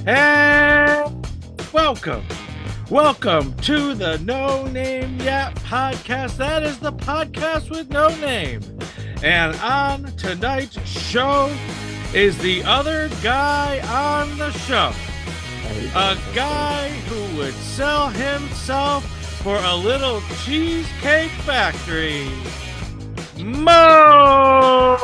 And welcome to the No Name Yet podcast. That is the podcast with no name. And on tonight's show is the other guy on the show. A guy who would sell himself for a little cheesecake factory. Mo!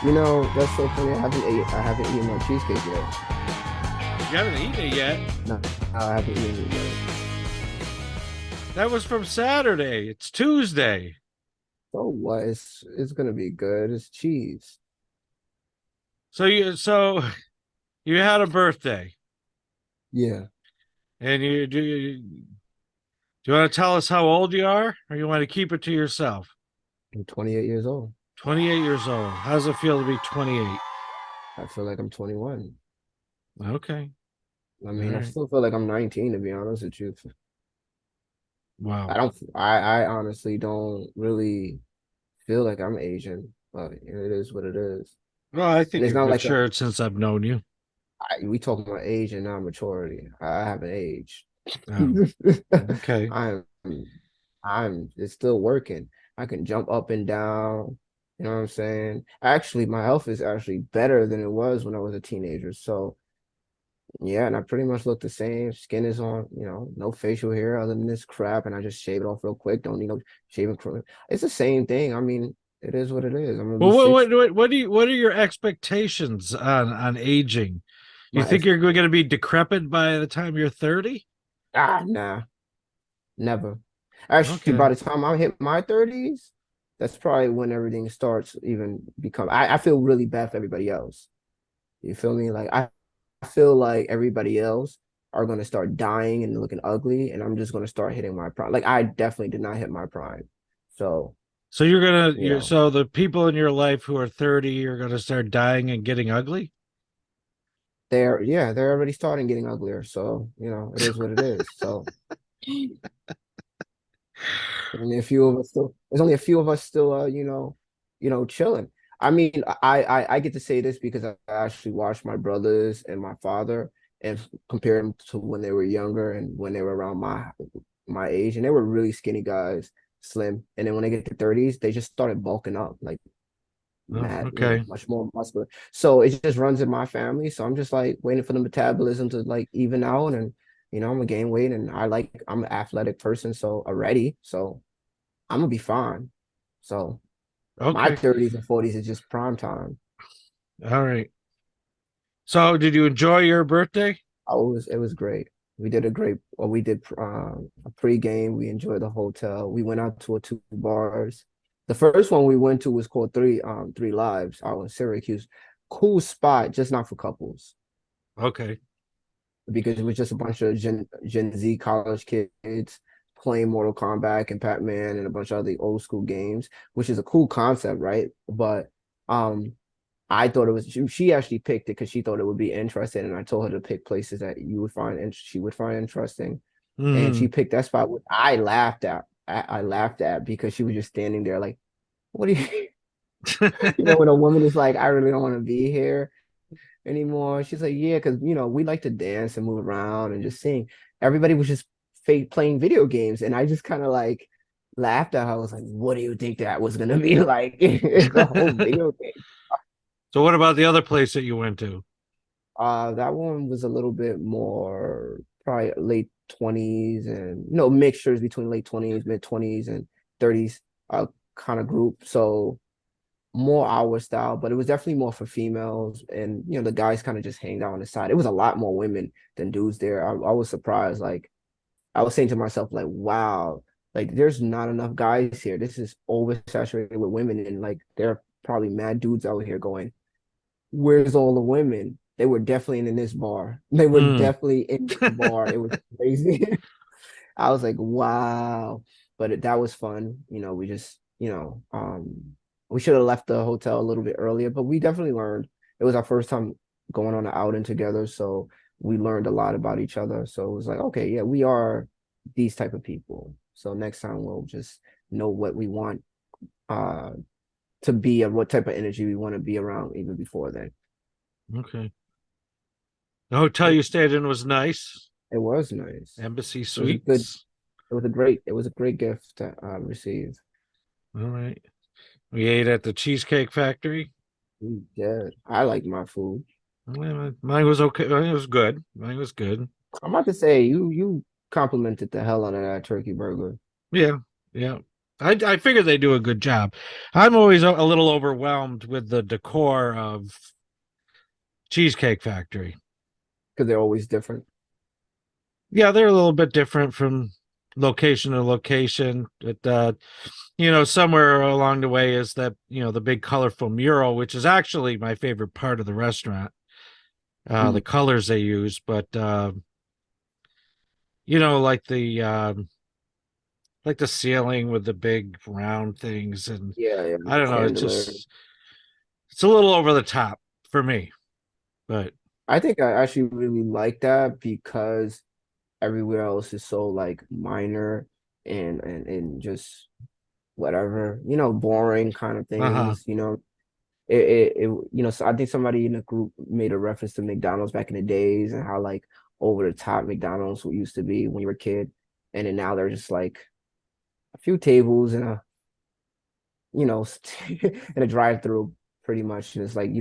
You know, that's so funny. I haven't eaten my cheesecake yet. You haven't eaten it yet? No, I haven't eaten it yet. That was from Saturday. It's Tuesday. So what? It's gonna be good. It's cheese. So you had a birthday, Yeah, and you want to tell us how old you are, or you want to keep it to yourself? I'm 28 years old. 28 years old. How does it feel to be 28? I feel like I'm 21. Okay. I mean, I Right. still feel like I'm 19, to be honest with you. Wow. I honestly don't really feel like I'm Asian, but it is what it is. Well, I And think it's you've not like matured since I've known you. we talking about age and not maturity. I haven't aged. Oh, okay. I'm it's still working. I can jump up and down. You know what I'm saying? Actually, my health is actually better than it was when I was a teenager. So yeah, and I pretty much look the same. Skin is on, no facial hair other than this crap, and I just shave it off real quick. Don't need no shaving cream. It's the same thing. I mean, it is what it is. I'm gonna be Well, six. what are your expectations on aging? You My think ex you're going to be decrepit by the time you're 30? nah, never. Actually, Okay. by the time I hit my 30s, that's probably when everything starts even become. I feel really bad for everybody else. You feel me? Like I feel like everybody else are gonna start dying and looking ugly, and I'm just gonna start hitting my prime. Like I definitely did not hit my prime. So, So you know, so the people in your life who are 30 are gonna start dying and getting ugly? they're already starting getting uglier. So, it is what it is. So only a few of us still there's only a few of us still chilling. I mean, I get to say this because I actually watched my brothers and my father and compare them to when they were younger and when they were around my age, and they were really skinny guys, slim. And then when they get to 30s, they just started bulking up like Oh, mad, okay. much more muscular. So it just runs in my family. So I'm just like waiting for the metabolism to like even out, and I'm gonna gain weight, and I'm an athletic person, so already. So I'm gonna be fine. So my Okay. 30s and 40s is just prime time. All right. So did you enjoy your birthday? It was great. We did a pregame. We enjoyed the hotel. We went out to two bars. The first one we went to was called Three Lives out in Syracuse. Cool spot, just not for couples Okay. because it was just a bunch of Gen Z college kids playing Mortal Kombat and Pac-Man and a bunch of other old school games, which is a cool concept, right? But I thought it was she actually picked it because she thought it would be interesting, and I told her to pick places that you would find and she would find interesting, and she Hmm. picked that spot. I laughed at. I laughed at because she was just standing there like, "What do you?" When a woman is like, "I really don't want to be here anymore." She's like, "Yeah, because we like to dance and move around and just sing." Everybody was just playing video games, and I just kind of like laughed at her. I was like, "What do you think that was gonna be like?" It's a whole video game. So what about the other place that you went to? That one was a little bit more probably late 20s and mixtures between late 20s, mid 20s and 30s kind of group. So more our style, but it was definitely more for females and the guys kind of just hanged out on the side. It was a lot more women than dudes there. I was surprised. Like I was saying to myself, like, wow, like there's not enough guys here. This is oversaturated with women, and like there are probably mad dudes out here going, where's all the women? They were definitely in this bar. They were Hmm. definitely in this bar. It was crazy. I was like, wow. But that was fun. We just, we should have left the hotel a little bit earlier, but we definitely learned. It was our first time going on an outing together. So we learned a lot about each other. So it was like, okay, yeah, we are these type of people. So next time we'll just know what we want uh to be and what type of energy we want to be around even before then. Okay. The hotel you stayed in was nice. It was nice. Embassy It was a good. Suites. It was a great gift to receive. All right. We ate at the Cheesecake Factory. We did. I like my food. Mine was okay. Mine was good. Mine was good. I'm about to say you complimented the hell out of that turkey burger Yeah. Yeah. I figure they do a good job. I'm always a little overwhelmed with the decor of Cheesecake Factory. because they're always different. Yeah, they're a little bit different from location to location. But somewhere along the way is that, the big colorful mural, which is actually my favorite part of the restaurant. The colors they use, but like the ceiling with the big round things, and Yeah, I don't know, chandelier. it's a little over the top for me. But I think I actually really like that because everywhere else is so like minor and just whatever, boring kind of uh-huh. things, so I think somebody in the group made a reference to McDonald's back in the days and how like over the top McDonald's used to be when you were a kid. And then now they're just like a few tables and and a drive-through pretty much. And it's like,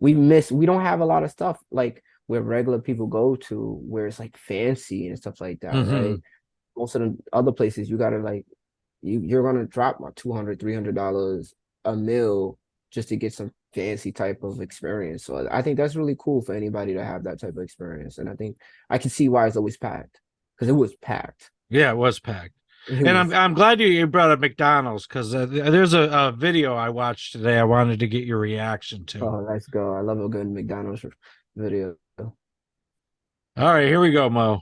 we don't have a lot of stuff like where regular people go to where it's like fancy and stuff like that, Hmm. right? Most of the other places you gotta like you're gonna drop like $200, $300 a meal just to get some fancy type of experience. So I think that's really cool for anybody to have that type of experience. And I think I can see why it's always packed because it was packed. Yeah, it was packed. It And was. I'm glad you brought up McDonald's, because there's a video I watched today I wanted to get your reaction to. Oh, let's go. I love a good McDonald's video. All right, here we go, Mo.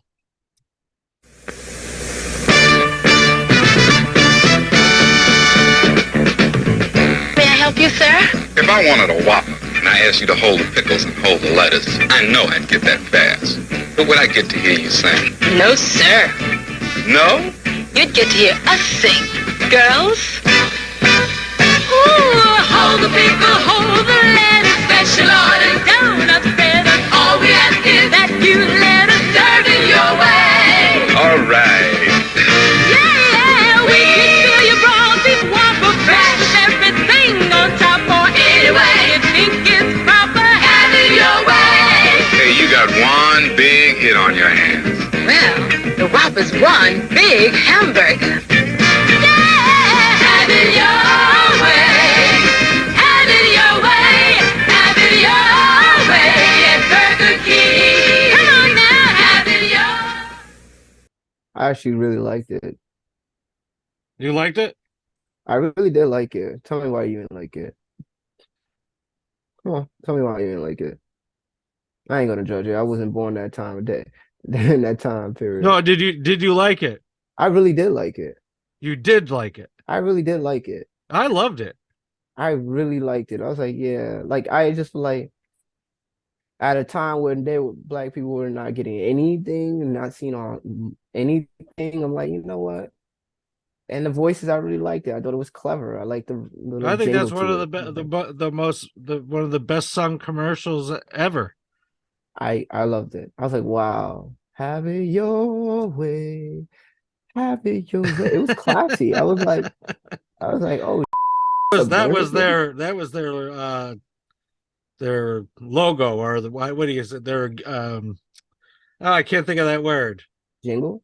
May I help you, sir? If I wanted a Whopper and I asked you to hold the pickles and hold the lettuce, I know I'd get that fast. But would I get to hear you sing? No, sir. No? You'd get to hear us sing. Girls? Ooh, hold the pickle, hold the lettuce, special order donuts, feathers. All we ask is that you let us serve in your way. All right. Yeah, we can fill your broad beef Whopper fresh with everything on top or any way you think it's proper. Have it your way. Hey, you got one big hit on your hands. Well, the Whopper's one big hamburger. Yeah, have it your way. Have it your way. Have it your way at Burger King. Come on now, have it your. I actually really liked it. You liked it? I really did like it. Tell me why you didn't like it. Come on, tell me why you didn't like it. I ain't gonna judge it. I wasn't born that time of day, in that time period. No, did you like it? I really did like it. You did like it. I really did like it. I loved it. I really liked it. I was like, yeah, like I just feel like at a time when black people were not getting anything and not seeing on anything, I'm like, you know what? And the voices, I really liked it. I thought it was clever. I like the little I think jingle that's one of to the it. one of the best sung commercials ever. I loved it. I was like, wow, have it your way, have it your way. It was classy. I was like, oh, a That Burger was King their logo, or what do you say, their I can't think of that word. jingle.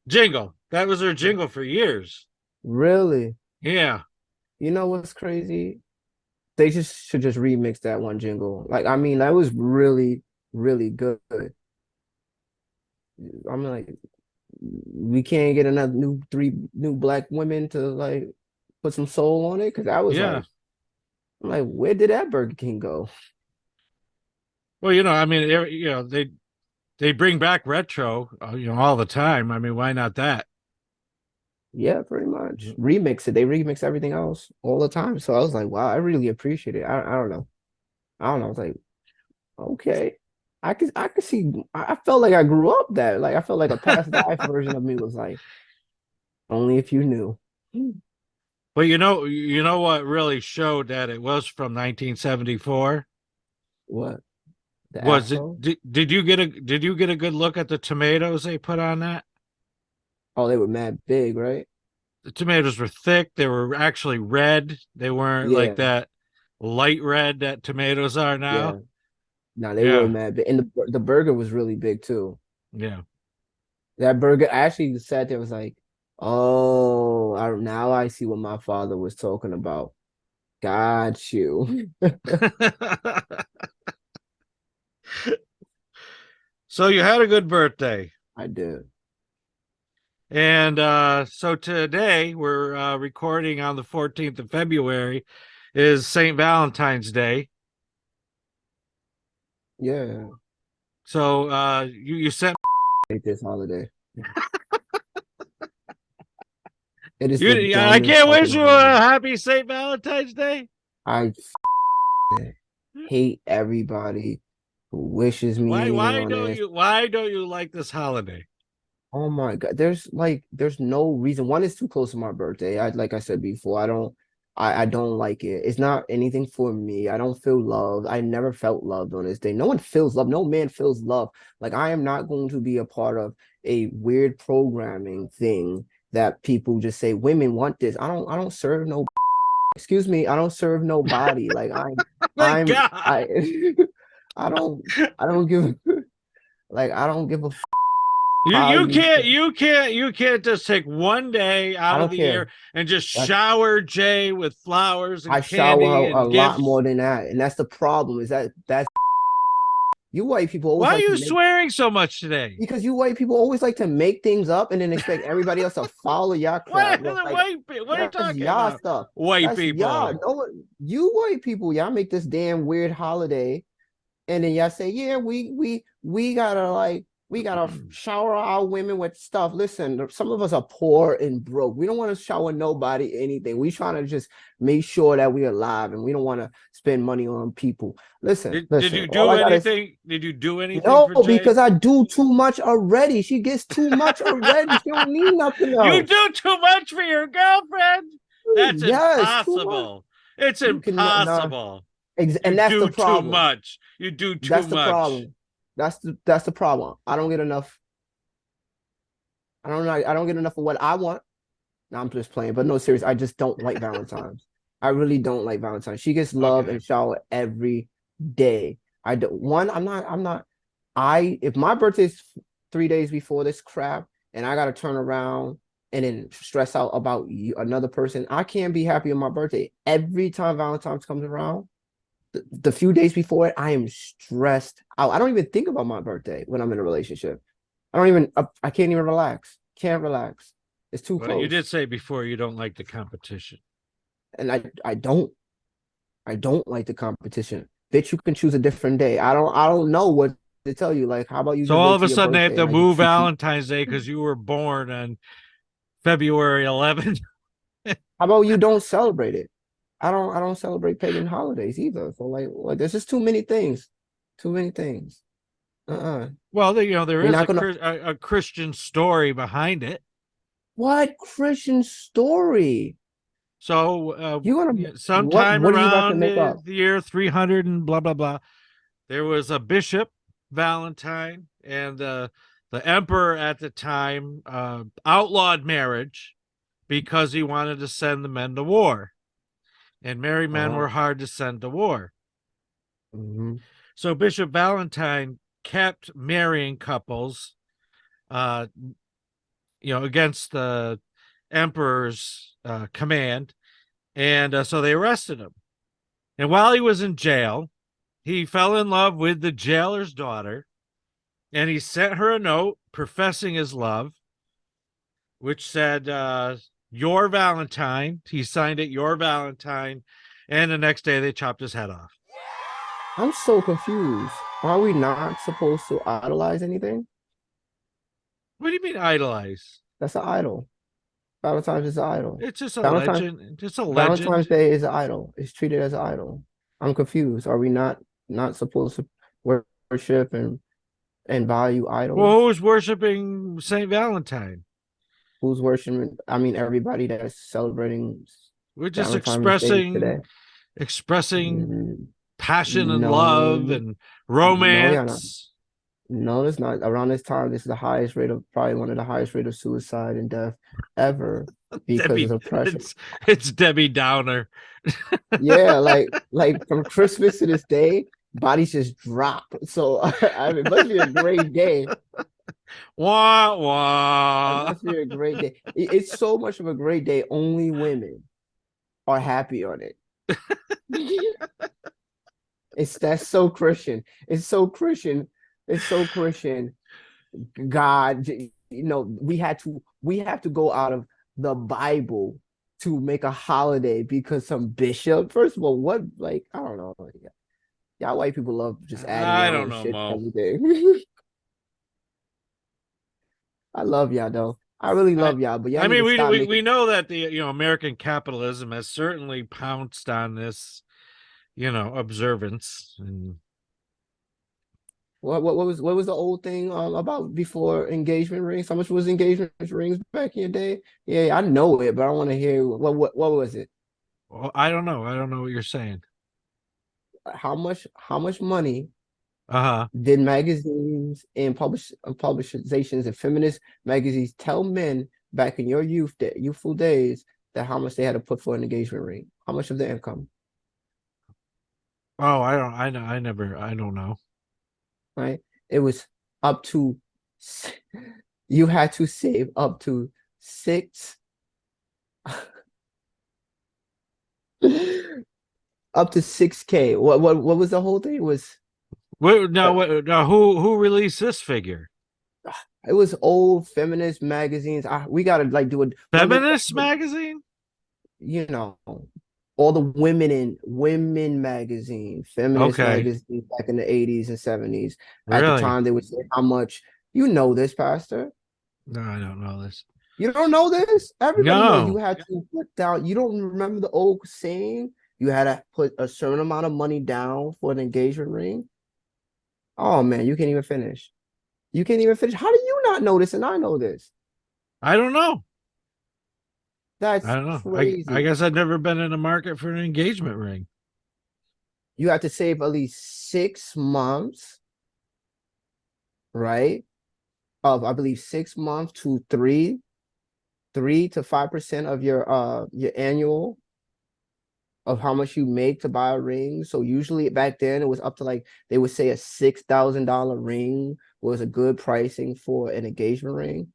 Jingle. That was their jingle for years. Really? Yeah. You know what's crazy? They just should just remix that one jingle. Like, I mean, that was really, really good. I'm like, we can't get another three new black women to like put some soul on it because I was Yeah. like, I'm like, where did that Burger King go? Well, I mean, they bring back retro, all the time. I mean, why not that? Yeah, pretty much. Remix it. They remix everything else all the time. So I was like, wow, I really appreciate it. I don't know. I don't know. I was like, okay. I could see I felt like I grew up that. Like I felt like a past life version of me was like, only if you knew. But what really showed that it was from 1974? What? The Was it? afro. Did you get a good look at the tomatoes they put on that? Oh, they were mad big, right? The tomatoes were thick. They were actually red. They weren't like Yeah, that light red that tomatoes are now. yeah. No, they were Yeah, mad big, and the burger was really big too. yeah. That burger, I actually sat there, was like, oh, now I see what my father was talking about. Got you. So you had a good birthday. I did. And so today we're recording on the 14th of February is St. Valentine's Day. Yeah, So you sent hate this holiday. It is the you I dumbest can't fucking wish you a holiday. happy St. Valentine's Day. I hate everybody who wishes me anything on this. Why don't you like this holiday? Oh my God. There's no reason. One is too close to my birthday. Like I said before, I don't like it. It's not anything for me. I don't feel loved. I never felt loved on this day. No one feels love. No man feels love. Like I am not going to be a part of a weird programming thing that people just say women want this. I don't serve no excuse me, I don't serve nobody. Like Thank I'm God. I don't I don't give like I don't give a how You you can't feel. you can't just take one day I out of don't the care. year and just That's shower Jay with flowers I and shower candy her a and lot gifts. more than that. And that's the problem, is that's you white people always Why are like to you make swearing so much today? because you white people always like to make things up and then expect everybody else to follow y'all crap. What are Look, the like white people? What are you that's talking y'all about? stuff. White That's y'all. people. No one, you white people, y'all make this damn weird holiday. And then y'all say, yeah, we gotta we gotta shower our women with stuff. Listen, some of us are poor and broke. We don't want to shower nobody anything. We trying to just make sure that we're alive, and we don't want to spend money on people. Listen, Did listen. you All do I gotta anything? Did you do anything no, for Jay? because I do too much already. She gets too much already. She don't need nothing You else. do too much for your girlfriend? That's Yes, too much. impossible. It's You can not, impossible. You and that's the do too problem. much. You do too That's the much. problem. That's the problem. I don't get enough. I don't know. I don't get enough of what I want. No, I'm just playing, but no, serious. I just don't like Valentine's. I really don't like Valentine's. She gets love Okay. and shower every day. I don't. One, I'm not. I'm not. If my birthday's 3 days before this crap, and I gotta turn around and then stress out about another person, I can't be happy on my birthday. Every time Valentine's comes around, the few days before it, I am stressed out. I don't even think about my birthday when I'm in a relationship. I can't even relax. Can't relax. It's too Well, you close. did say before you don't like the competition. And I don't like the competition. Bitch, you can choose a different day. I don't know what to tell you. Like, how about you So just all wait of till a your sudden they have birthday to and I move get you. Valentine's Day because you were born on February 11th. How about you don't celebrate it? I don't celebrate pagan holidays either. So like there's just too many things. Too many things. Uh-uh. Well, there We're is not gonna a Christian story behind it. what Christian story? So You gonna sometime what are you about to around make up? the year 300 and blah blah blah, there was a bishop Valentine, and the emperor at the time outlawed marriage because he wanted to send the men to war, and married men were Uh-huh. hard to send to war. Hmm. So Bishop Valentine kept marrying couples, uh, against the emperor's command, and so they arrested him. And while he was in jail, he fell in love with the jailer's daughter, and he sent her a note professing his love, which said, "Your Valentine." He signed it, "Your Valentine," and the next day they chopped his head off. I'm so confused. Are we not supposed to idolize anything? What do you mean idolize? That's an idol. Valentine's is an idol. It's just a Valentine legend. Just a Valentine's legend. Day is an idol. It's treated as an idol. I'm confused. Are we not supposed to worship and value Well, idols? who's worshiping Saint Valentine? Who's worshiping? I mean, everybody that's celebrating We're just Valentine's Day today. expressing Mhm. passion and love No, and no, yeah, no. romance. No, it's not. Around this time, this is the highest rate of probably one of the highest rate of suicide and death ever because of Debbie, the pressure. it's Debbie Downer. Yeah, like from Christmas to this day, bodies just drop. So I mean, it must be a great day. Wah It wah. must be a great day. It's so much of a great day. Only women are happy on it. That's so Christian. It's so Christian. It's so Christian. God, we have to go out of the Bible to make a holiday because some bishop. First of all, what like I don't know. Y'all white people love just adding I your don't own know, shit to Mo. everything. I love y'all though. I really I, love y'all, but y'all I need mean, to we, stop we making we know that the American capitalism has certainly pounced on this, observance. And what was the old thing about before engagement rings? How much was engagement rings back in the day? Yeah, I know it, but I want to hear what was it? well, I don't know. I don't know what you're saying. How much money Uh-huh. did magazines and publications and feminist magazines tell men back in your youthful days that how much they had to put for an engagement ring? How much of their income, Oh, I don't. I know. I don't know. right? It was up to you had to save up to six up to 6K. What was the whole thing? Wait, Uh, now who released this figure? it was old feminist magazines. We gotta like do it. Feminist magazine? You know, all the women magazine, feminist Okay, magazines back in the 80s and 70s. At the really? time, they would say how much you know this, Pastor. No, I don't know this. You don't know this? Everybody knows you No, had to put down. You don't remember the old saying? You had to put a certain amount of money down for an engagement ring. Oh man, you can't even finish. You can't even finish. How do you not know this and I know this? I don't know. I That's don't know. I crazy. guess I've never been in a market for an engagement ring. You have to save at least 6 months, right? Of I believe 6 months to 3 to 5% of your annual of how much you make to buy a ring. So usually back then it was up to like they would say a $6,000 ring was a good pricing for an engagement ring.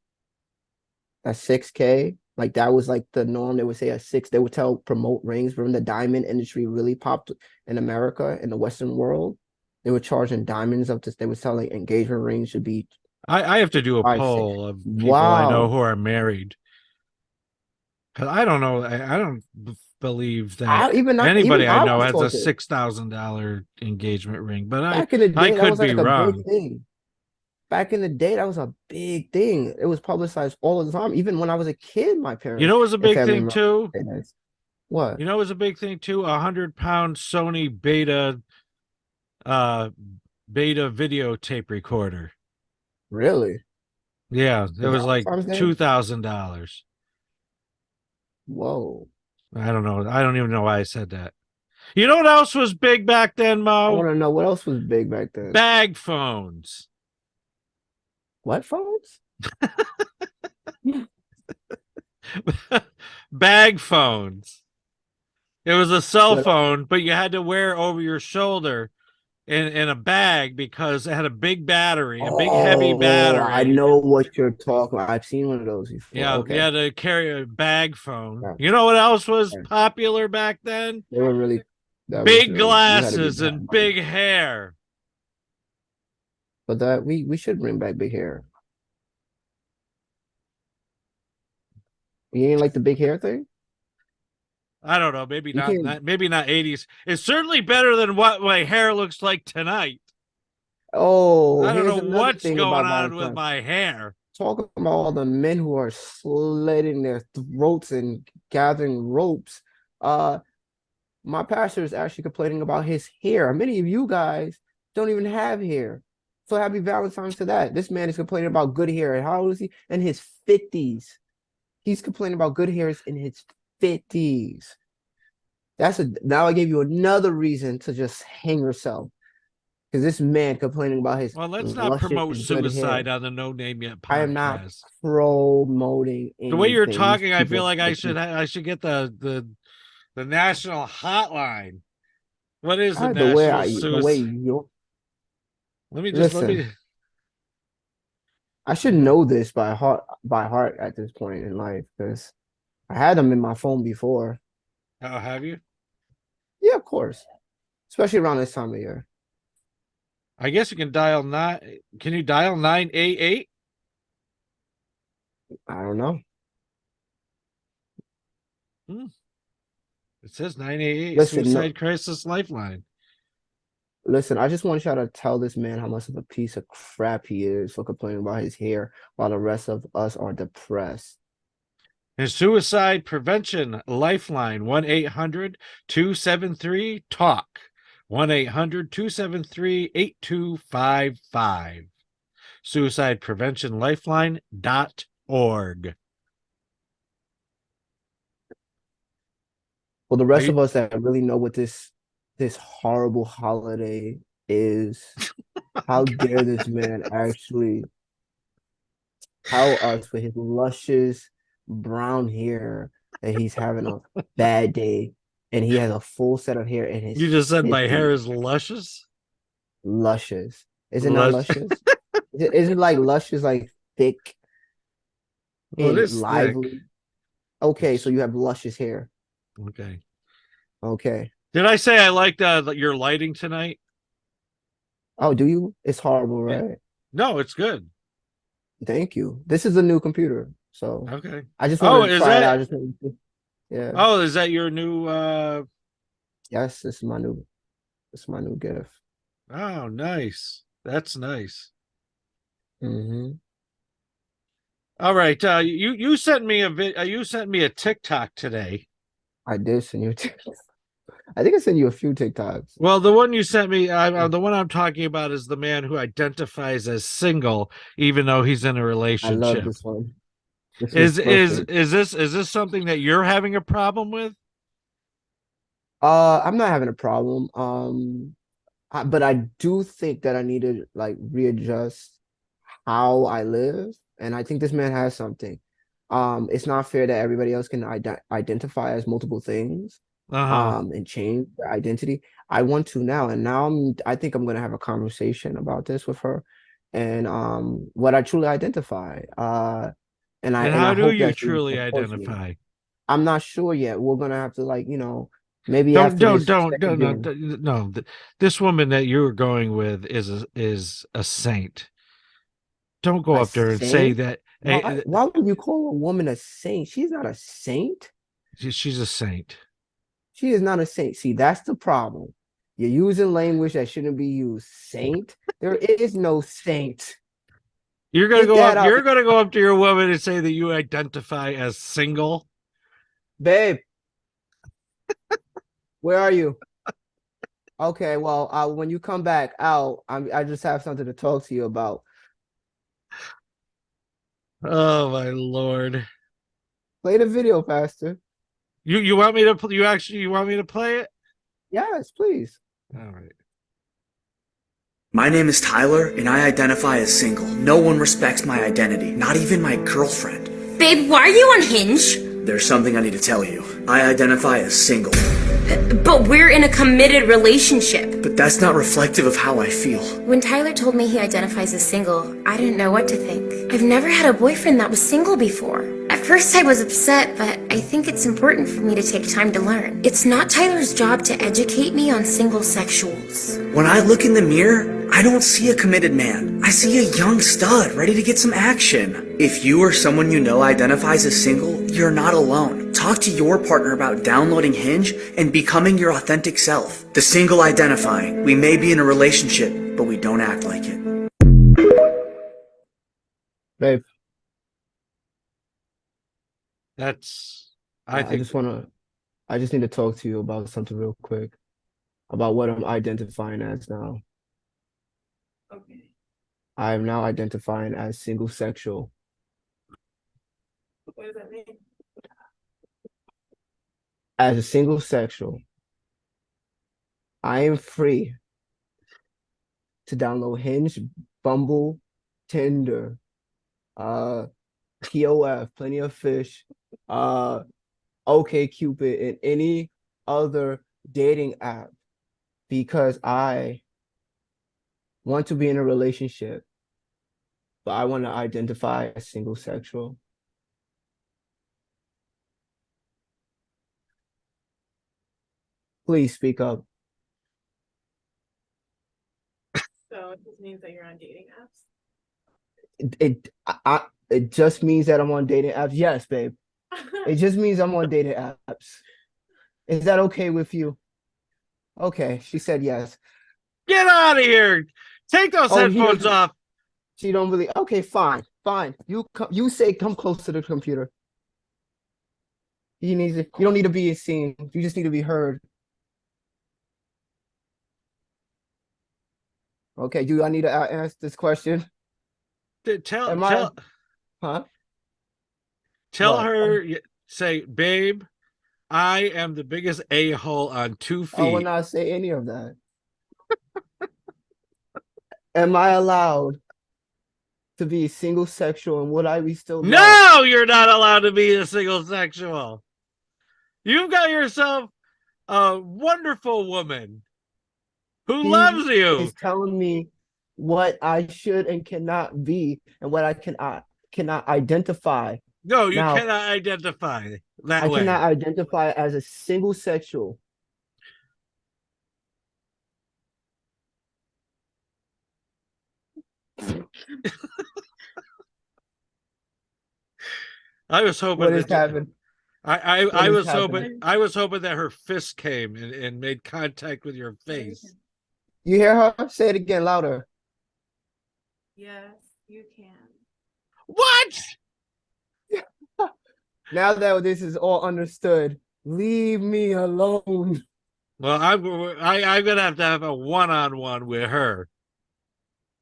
That's 6K. Like that was like the norm. They would say a six. They would promote rings. When the diamond industry really popped in America in the Western world, they were charging diamonds up to. They would tell like engagement rings should be I have to do a 5, 6. poll of people I know Wow. who are married. Because I don't know. I don't believe that Even anybody I I know was has a taught this. $6,000 engagement ring, but Back in the I day, that could was be like a big wrong. thing. Back in the day, that was a big thing. It was publicized all the time. Even when I was a kid, my You parents know, it was a and big family thing members too. would say this. What? You know, it was a big thing too. 100-pound Sony uh beta videotape recorder. Really? Yeah, it Is that was what like Farm's name? $2,000. Whoa. I don't know. I don't even know why I said that. You know what else was big back then, I Mo? want to know what else was big back then. Bag phones. What phones? Bag phones. It was a cell What? phone, but you had to wear it over your shoulder in a bag because it had a big battery, a big heavy Oh, I battery. know what you're talking about. I've seen one of those before. Yeah, you Okay. had to carry a bag phone. Yeah. You know what else was Okay. popular back then? They were really Big you had to be glasses bad and money. big hair. But that we should bring back big hair. You ain't like the big hair thing? I don't know, maybe You not can't. that, maybe not 80s. It's certainly better than what my hair looks like tonight. Oh, I don't know here's another what's thing going about on with Valentine's. my hair. Talk about all the men who are slitting their throats and gathering ropes. Uh, my pastor is actually complaining about his hair. Many of you guys don't even have hair. So happy Valentine's to that. This man is complaining about good hair. How old is he? In his 50s. He's complaining about good hairs in his 50s. Now I gave you another reason to just hang yourself. Because this man complaining about his Well, let's not luscious promote good hair. suicide on the No Name Yet I am not podcast. promoting The way you're anything. These talking, I feel people like I should get the national hotline. What is the national the way suicide? you Let listen. me. I should know this by heart at this point in life because I had them in my phone before. Oh, have you? Yeah, of course. Especially around this time of year. I guess you can dial nine. Can you dial 988? I don't know. It says 988 Listen, no, Suicide Crisis Lifeline. listen, I just want y'all to tell this man how much of a piece of crap he is for complaining about his hair while the rest of us are depressed. His suicide prevention lifeline 1-800-273-TALK. 1-800-273-8255. Suicide Prevention Lifeline.org. For the rest of us that really know what this horrible holiday is, how dare this man actually tell us for his luscious brown hair that he's having a bad day and he has a full set of hair in his You just said my hair 50s. is luscious? Luscious. Is it not luscious? Is it like luscious, like thick Well, it and is thick. lively? Okay, so you have luscious hair. Okay. Okay. Did I say I liked your lighting tonight? Oh, do you? It's horrible, Yeah. right? No, it's good. Thank you. This is a new computer, so Okay. I just Oh, wanted to is try it out. that? Yeah. Oh, is that your new? Yes, this is my new gift. Oh, nice. That's nice. Mm-hmm. All right. You sent me you sent me a TikTok today. I did send you. I think I sent you a few TikToks. Well, the one you sent me, the one I'm talking about is the man who identifies as single, even though he's in a I love relationship. this one. This was perfect. Is this something that you're having a problem with? I'm not having a problem. But I do think that I need to like readjust how I live, and I think this man has something. It's not fair that everybody else can identify as multiple things, Uh-huh. and change their identity. I want to now, and now I think I'm gonna have a conversation about this with her, and what I truly identify. And And I how do hope you that she truly supports me. identify? I'm not sure yet. We're gonna have to like, maybe after this check No, in. no. This woman that you were going with is a saint. Don't go A up there and say saint? that. Why? Why would you call a woman a saint? She's not a saint. She's a saint. She is not a saint. See, that's the problem. You're using language that shouldn't be used. Saint? There is no saint. Get that out, You're gonna go up to your woman and say that you identify as single. babe. Where are you? Okay, well, when you come back out, I just have something to talk to you about. Oh my lord. Play the video faster. You want me to you want me to play it? Yes, please. All right. My name is Tyler, and I identify as single. No one respects my identity, not even my girlfriend. Babe, why are you on Hinge? There's something I need to tell you. I identify as single, But we're in a committed relationship. but that's not reflective of how I feel. When Tyler told me he identifies as single, I didn't know what to think. I've never had a boyfriend that was single before. At first I was upset, but I think it's important for me to take time to learn. It's not Tyler's job to educate me on single sexuals. When I look in the mirror, I don't see a committed man. I see a young stud ready to get some action. If you or someone you know identifies as single, you're not alone. Talk to your partner about downloading Hinge and becoming your authentic self. The single identifying. We may be in a relationship, but we don't act like it. Babe, That's I think just need to talk to you about something real quick. About what I'm identifying as now. Okay. I am now identifying as single sexual. What does that mean? As a single sexual, I am free to download Hinge, Bumble, Tinder, POF, Plenty of Fish, OK Cupid, and any other dating app because I want to be in a relationship, but I want to identify as single sexual. Please speak up. So it just means that you're on dating apps. It just means that I'm on dating apps. Yes, babe. It just means I'm on dating apps. Is that okay with you? Okay, she said yes. Get out of here. Take those Oh, headphones off. She don't really. Okay, fine, fine. You say come close to the computer. You don't need to be seen. You just need to be heard. Okay, I need to ask this question. Tell Huh? Tell What? her, say, babe, I am the biggest a-hole on 2 I will feet. not say any of that. Am I allowed to be single sexual and would I be still love? No, you're not allowed to be a single sexual. You've got yourself a wonderful woman who loves you. Is telling me what I should and cannot be and what I cannot identify. No, you Now, cannot identify that I way. cannot identify as a single sexual. I was hoping What is that happening? I was hoping that her fist came and made contact with your face. You hear her? Say it again louder. Yes, you can. What? Now that this is all understood, leave me alone. Well, I'm gonna have a one-on-one with her.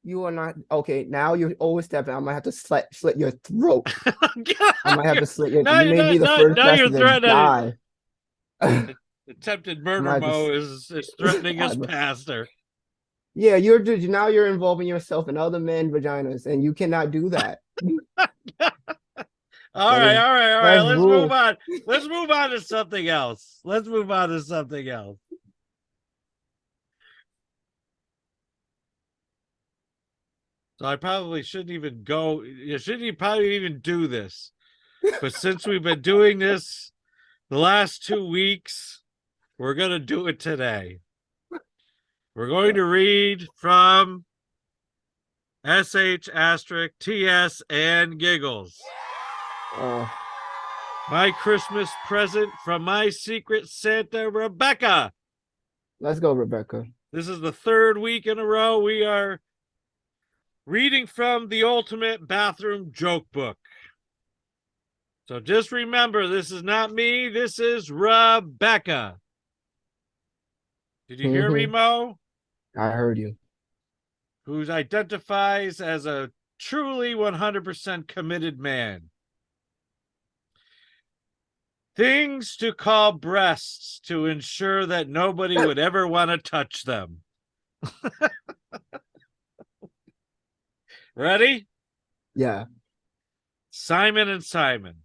You are not okay. Now you're overstepping. I might have to slit your throat. I might have to slit your. Now, You may be the first now you're person to die. Attempted murder Mo is threatening his pastor. Yeah, now you're involving yourself in other men's vaginas, and you cannot do that. All right. Let's rude. move on. Let's move on to something else. So I probably shouldn't even go. You shouldn't probably even do this. But since we've been doing this the last 2 weeks, we're going to do it today. We're going to read from SH asterisk TS and Giggles. My Christmas present from my secret Santa, Rebecca. Let's go, Rebecca. This is the 3rd week in a row we are reading from the ultimate bathroom joke book. So just remember, this is not me. This is Rebecca. Did you hear me, Mo? I heard you. Who identifies as a truly 100% committed man. Things to call breasts to ensure that nobody would ever want to touch them. Ready? Yeah. Simon and Simon.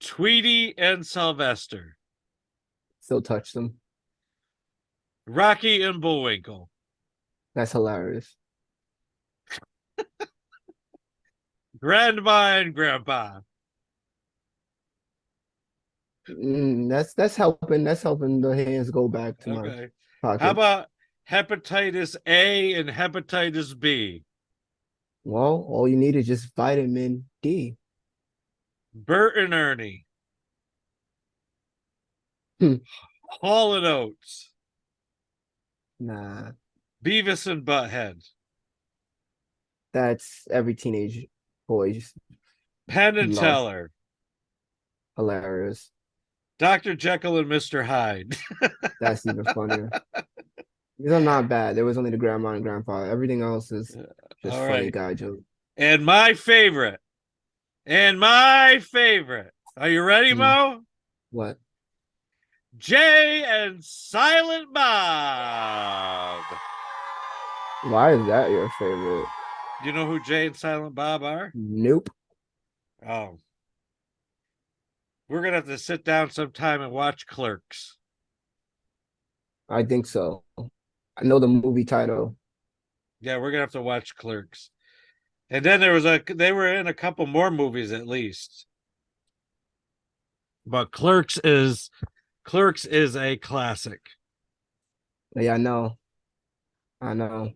Tweety and Sylvester. Still touch them. Rocky and Bullwinkle. That's hilarious. Grandma and Grandpa. That's helping. That's helping the hands go back to my pocket. How about hepatitis A and hepatitis B? Well, all you need is just vitamin D. Bert and Ernie. Hall and Oates. Nah. Beavis and Butthead. That's every teenage boy. Just Penn and Teller. Hilarious. Dr. Jekyll and Mr. Hyde. That's even funnier. These are not bad. There was only the grandma and grandpa. Everything else is just funny guy joke. And my favorite. Are you ready, Mo? What? Jay and Silent Bob. Why is that your favorite? Do you know who Jay and Silent Bob are? Nope. Oh. We're going to have to sit down sometime and watch Clerks. I think so. I know the movie title. Yeah, we're going to have to watch Clerks. And then they were in a couple more movies at least. But Clerks is a classic. Yeah, I know. I know.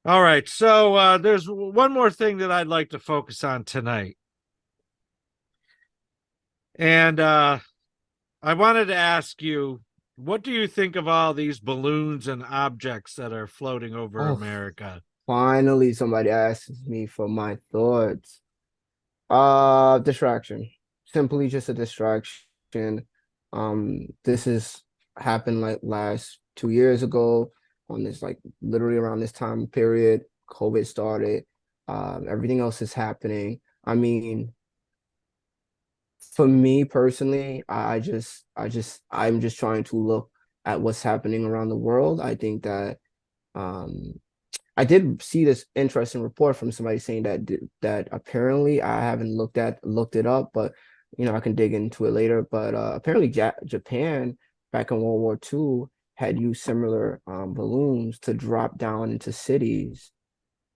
All right, so there's one more thing that I'd like to focus on tonight. And I wanted to ask you, what do you think of all these balloons and objects that are floating over Oh, America? finally somebody asks me for my thoughts. Distraction. Simply just a distraction. This has happened like last 2 years ago on this like literally around this time period. COVID started. Everything else is happening. I mean, for me personally, I'm just trying to look at what's happening around the world. I think that um I did see this interesting report from somebody saying that apparently I haven't looked it up, but I can dig into it later. But apparently Japan back in World War II had used similar balloons to drop down into cities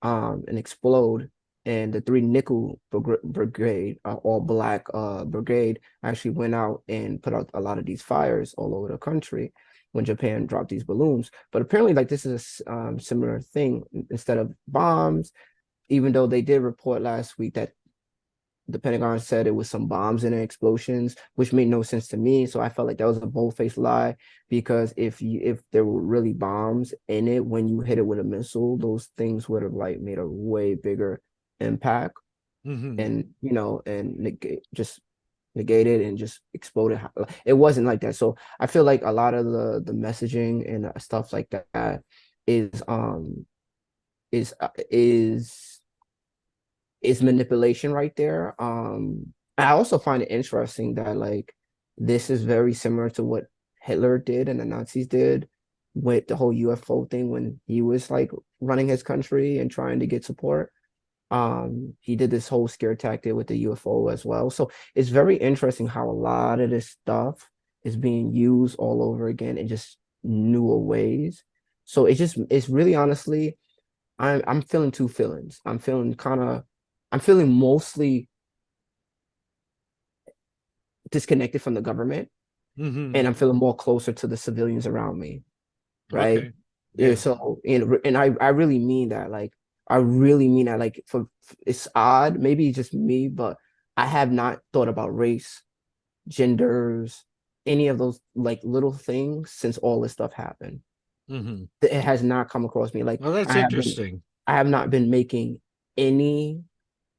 and explode. And the three nickel brigade, all black brigade, actually went out and put out a lot of these fires all over the country when Japan dropped these balloons. But apparently, like this is a similar thing. Instead of bombs, even though they did report last week that the Pentagon said it was some bombs and explosions, which made no sense to me. So I felt like that was a bold-faced lie, because if there were really bombs in it when you hit it with a missile, those things would have like made a way bigger impact, Mm-hmm. and just negated and just exploded. It wasn't like that. So I feel like a lot of the messaging and stuff like that is is uh, is is manipulation right there. I also find it interesting that like this is very similar to what Hitler did and the Nazis did with the whole UFO thing when he was like running his country and trying to get support. He did this whole scare tactic with the UFO as well. So it's very interesting how a lot of this stuff is being used all over again in just newer ways. So it's really honestly, I'm feeling two feelings. I'm feeling mostly disconnected from the government, Mm-hmm. and I'm feeling more closer to the civilians around me, right? Okay. Yeah. Yeah. So I really mean that. Like I really mean that. Like it's odd, maybe just me, but I have not thought about race, genders, any of those like little things since all this stuff happened. Mm-hmm. It has not come across me. Like Well, that's interesting. I have not been making any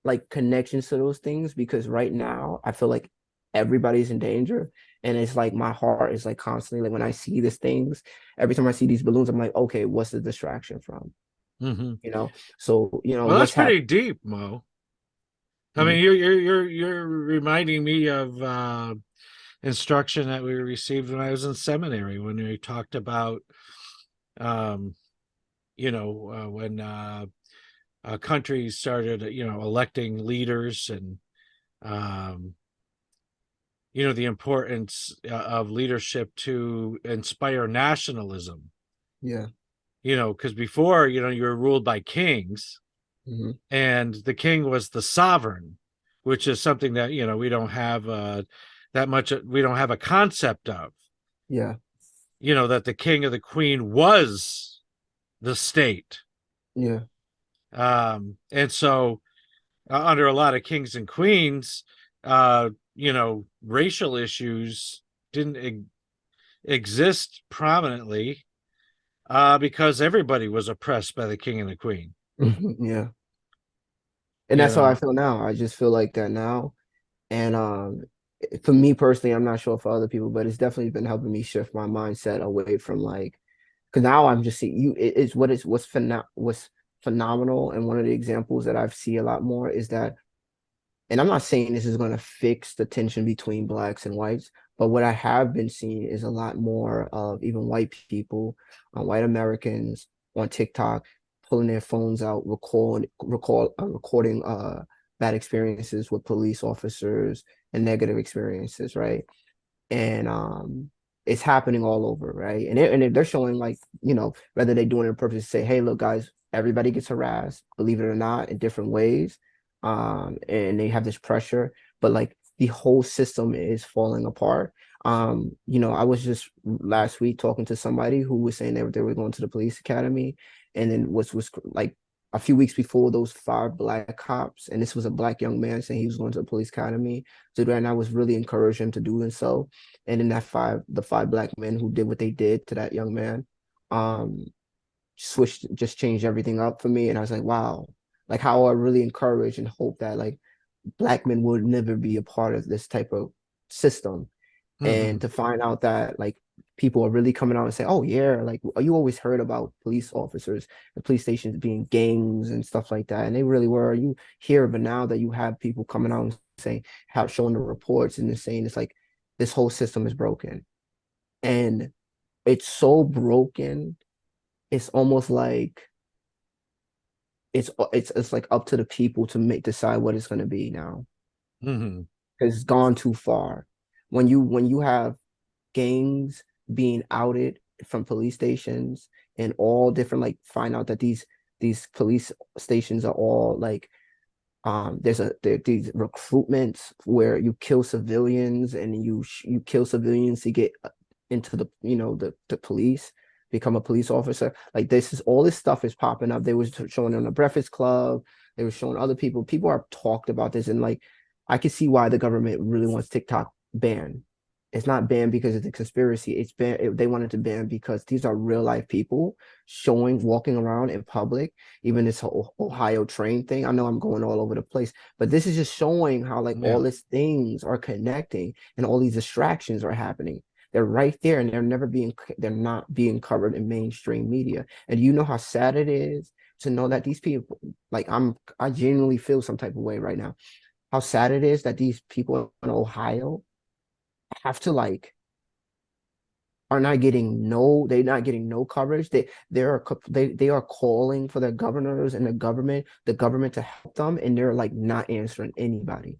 like connections to those things, because right now I feel like everybody's in danger, and it's like my heart is like constantly like when I see these things, every time I see these balloons, I'm like, okay, what's the distraction from? Mm-hmm. So Well, that's what's pretty happening. deep, Mo. I mean, you're reminding me of instruction that we received when I was in seminary, when we talked about um, when countries started electing leaders, and um, the importance of leadership to inspire nationalism. Yeah. Because before, you were ruled by kings, Hmm. and the king was the sovereign, which is something that we don't have that much. We don't have a concept of. Yeah. That the king or the queen was the state. Yeah. And so under a lot of kings and queens, racial issues didn't exist prominently because everybody was oppressed by the king and the queen. Yeah. And You that's how I know, feel now. I just feel like that now. And for me personally, I'm not sure for other people, but it's definitely been helping me shift my mindset away from like, because now I'm just seeing it's what's phenomenal. And one of the examples that I've seen a lot more is that and I'm not saying this is going to fix the tension between blacks and whites, but what I have been seeing is a lot more of even white people, white Americans on TikTok pulling their phones out, recording bad experiences with police officers and negative experiences, right? And it's happening all over, right? And they're showing, like, whether they're doing it on purpose to say, hey, look, guys, everybody gets harassed, believe it or not, in different ways. And they have this pressure, but like the whole system is falling apart. I was just last week talking to somebody who was saying they were going to the police academy, and then was like a few weeks before, those 5 black cops, and this was a black young man saying he was going to the police academy to do that, and I was really encouraging him to do and so. And then the 5 black men who did what they did to that young man, um, just changed everything up for me. And I was like, wow, like how I really encourage and hope that like black men would never be a part of this type of system. And to find out that like people are really coming out and say, oh yeah, like you always heard about police officers and police stations being gangs and stuff like that, and they really were. You hear, but now that you have people coming out and saying, how showing the reports and saying it's like this whole system is broken, and it's so broken, it's almost like it's like up to the people to decide what it's going to be now, Mm-hmm. because it's gone too far. When you have gangs being outed from police stations and all different, like find out that these police stations are all like these recruitments where you kill civilians, and you kill civilians to get into the police, become a police officer. Like all this stuff is popping up. They was showing on the Breakfast Club, they were showing other people are talked about this, and like I can see why the government really wants TikTok banned. It's not banned because it's a conspiracy. It's banned. They wanted to ban because these are real life people walking around in public. Even this whole Ohio train thing. I know I'm going all over the place, but this is just showing how like all these things are connecting and all these distractions are happening. They're right there, and they're not being covered in mainstream media. And you know how sad it is to know that these people, like I genuinely feel some type of way right now. How sad it is that these people in Ohio have to like they're not getting no coverage. They are calling for their governors and the government to help them, and they're like not answering anybody.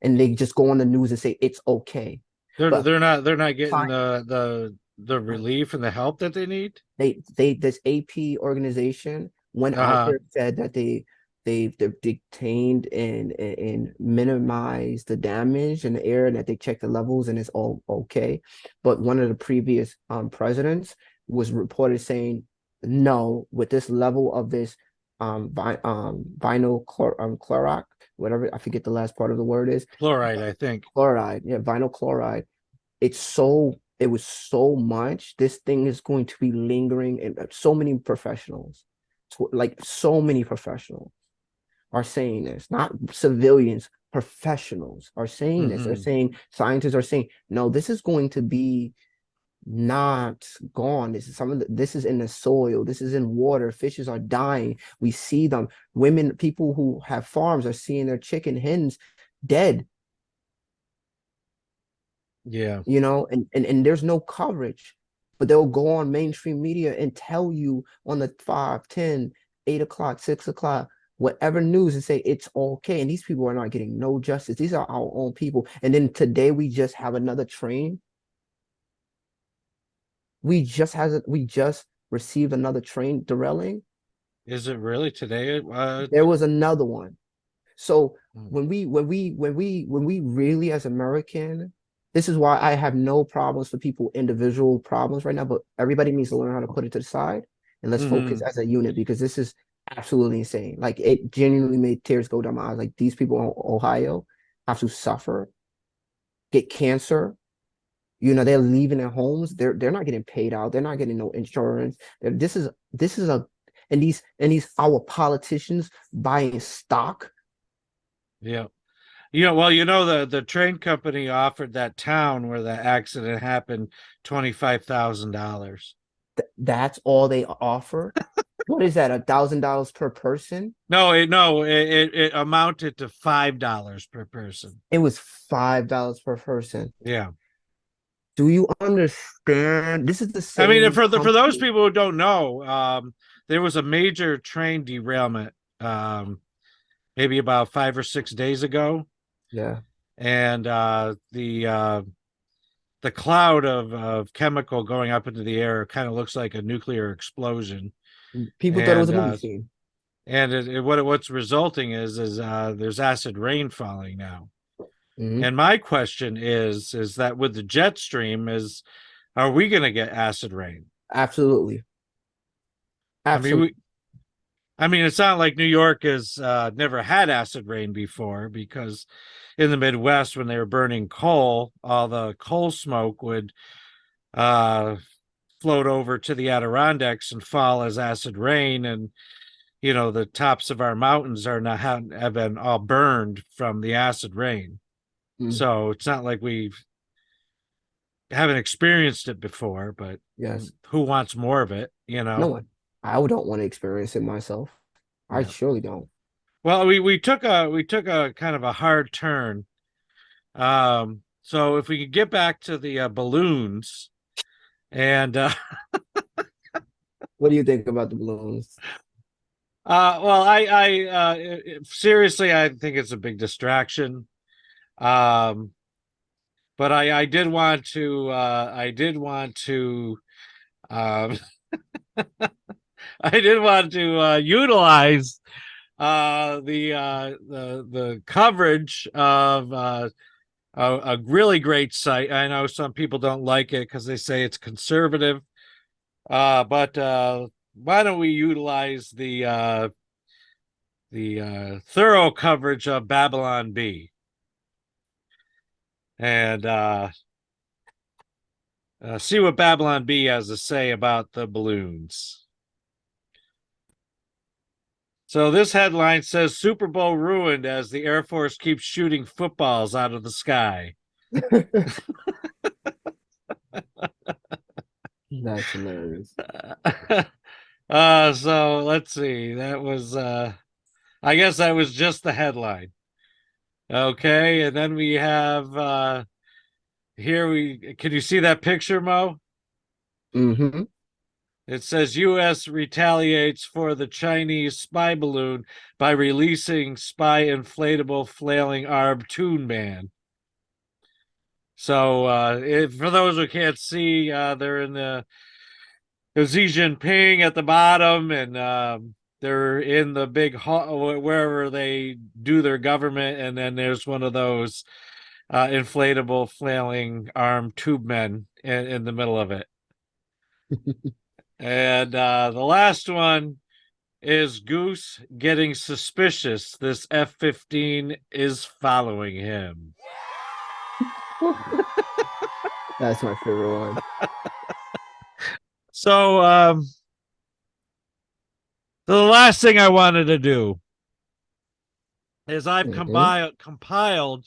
And they just go on the news and say it's okay. They're not getting the relief and the help that they need. This AP organization went out there and said that they've detained and minimized the damage in the air, and that they checked the levels and it's all okay. But one of the previous presidents was reported saying, no, with this level of this vinyl chloride, whatever, I forget the last part of the word is. Fluoride, I think. Chloride, yeah, vinyl chloride. It was so much. This thing is going to be lingering, and so many professionals, are saying this, not civilians, professionals are saying this. They're saying, scientists are saying, no, this is going to be not gone. This is in the soil. This is in water. Fishes are dying. We see them. People who have farms are seeing their chicken hens dead. Yeah. And there's no coverage, but they'll go on mainstream media and tell you on the 5, 10, 8 o'clock, 6 o'clock, whatever news, and say it's okay. And these people are not getting no justice. These are our own people. And then today we just have another train. We just received another train derailing. Is it really today? There was another one. So when we really, as American, this is why I have no problems for people, individual problems right now, but everybody needs to learn how to put it to the side and let's focus as a unit, because this is absolutely insane. Like, it genuinely made tears go down my eyes. Like, these people in Ohio have to suffer, get cancer. They're leaving their homes. They're not getting paid out. They're not getting no insurance. This is and these our politicians buying stock. Yeah. Well, the train company offered that town where the accident happened $25,000. That's all they offer. What is that? $1,000 per person? It amounted to $5 per person. It was $5 per person. Yeah. Do you understand? This is the I mean, same for those company. people who don't know, there was a major train derailment, maybe about 5 or 6 days ago, Yeah. and the cloud of chemical going up into the air kind of looks like a nuclear explosion, People thought it was and a movie scene. what's resulting is there's acid rain falling now. Mhm. And my question is that with the jet stream are we going to get acid rain? Absolutely. I Absolutely. mean, it's not like New York has never had acid rain before, because in the Midwest, when they were burning coal, all the coal smoke would float over to the Adirondacks and fall as acid rain. And, the tops of our mountains have been all burned from the acid rain. Mm, So it's not like we haven't experienced it before, but yes. who wants more of it, No one. I don't want to experience it myself. I Yeah. surely don't. Well, we took a kind of a hard turn. So if we could get back to the balloons, and What do you think about the balloons? well, seriously, I think it's a big distraction. But I did want to um I did want to utilize the coverage of a really great site. I know some people don't like it because they say it's conservative, but why don't we utilize the thorough coverage of Babylon Bee, and see what Babylon Bee has to say about the balloons. So this headline says Super Bowl ruined as the Air Force keeps shooting footballs out of the sky. That's hilarious. So let's see. That was I guess that was just the headline. Okay, and then we have can you see that picture, Mo? Mm-hmm. It says US retaliates for the Chinese spy balloon by releasing spy inflatable flailing arm Toon Man. So for those who can't see, they're in there's Xi Jinping at the bottom, and they're in the big hall wherever they do their government, and then there's one of those inflatable flailing arm tube men in the middle of it. And the last one is Goose getting suspicious. This F-15 is following him. That's my favorite one. So the last thing I wanted to do is I've compiled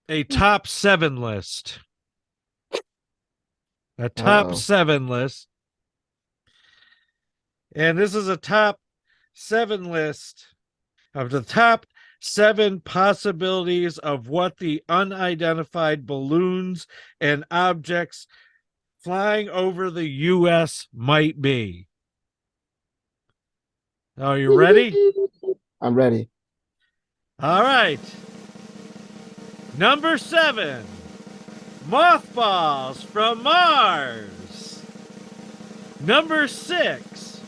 a top 7 list. A top 7 list. And this is a top 7 list of the top 7 possibilities of what the unidentified balloons and objects flying over the U.S. might be. Are you ready? I'm ready. All right. Number 7, mothballs from Mars. Number 6,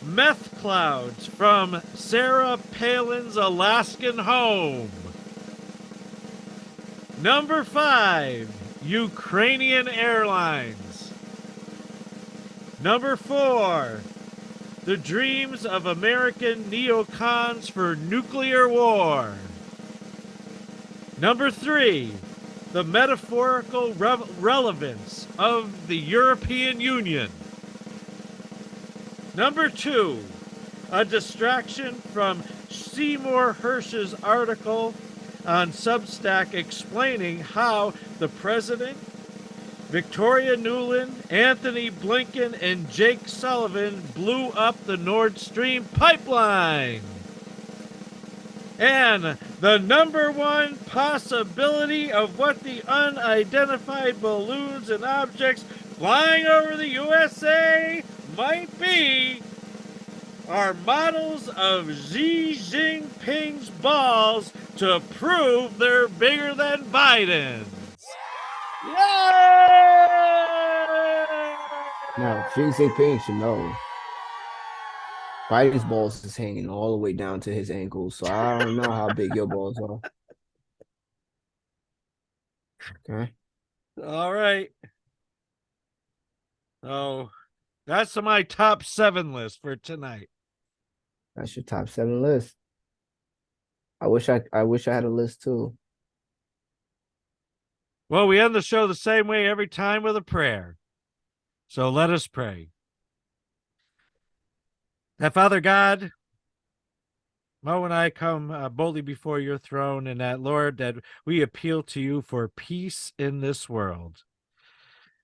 meth clouds from Sarah Palin's Alaskan home. Number 5, Ukrainian Airlines. Number 4, the dreams of American neocons for nuclear war. Number 3, the metaphorical relevance of the European Union. Number 2, a distraction from Seymour Hersh's article on Substack explaining how the president Victoria Nuland, Anthony Blinken, and Jake Sullivan blew up the Nord Stream pipeline. And the number one possibility of what the unidentified balloons and objects flying over the USA might be are models of Xi Jinping's balls to prove they're bigger than Biden's. Yay! Now, Xi Jinping should know. Biden's balls is hanging all the way down to his ankles, so I don't know how big your balls are. Okay. All right. Oh, that's my top 7 list for tonight. That's your top 7 list. I wish I had a list too. Well, we end the show the same way every time with a prayer. So let us pray. That Father God, Mo and I come boldly before your throne, and that, Lord, that we appeal to you for peace in this world.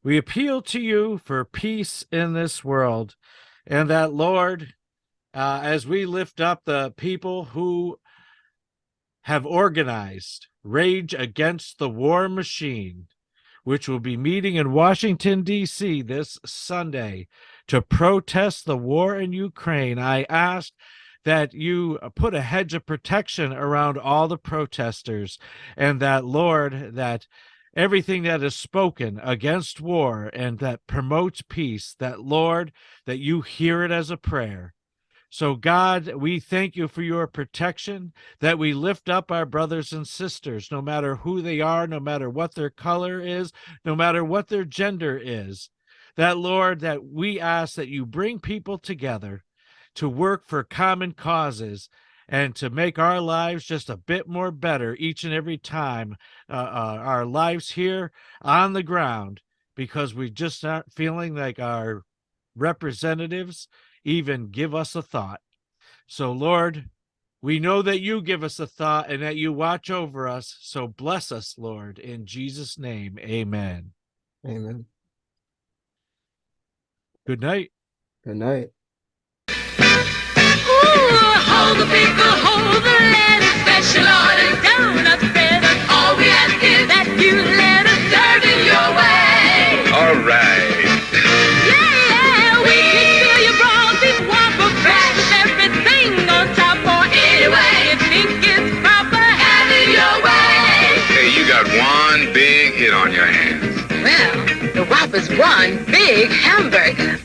We appeal to you for peace in this world, and that, Lord, as we lift up the people who have organized Rage Against the War Machine, which will be meeting in Washington, D.C. this Sunday to protest the war in Ukraine, I ask that you put a hedge of protection around all the protesters, and that, Lord, that everything that is spoken against war and that promotes peace, that, Lord, that you hear it as a prayer. So, God, we thank you for your protection, that we lift up our brothers and sisters, no matter who they are, no matter what their color is, no matter what their gender is. That, Lord, that we ask that you bring people together to work for common causes and to make our lives just a bit more better each and every time, our lives here on the ground, because we just aren't feeling like our representatives even give us a thought. So, Lord, we know that you give us a thought and that you watch over us. So bless us, Lord, in Jesus' name. Amen. Amen. Good night. Good night. Hold the people, hold the land, special order, donuts, feathers. All we ask is that you let us serve in your way. All right. Yeah, we can fill your bras with waffle crack with everything on top. Or anyway, you think it's proper, have it your way. Hey, you got one big hit on your hands. Well, the Whopper's one big hamburger.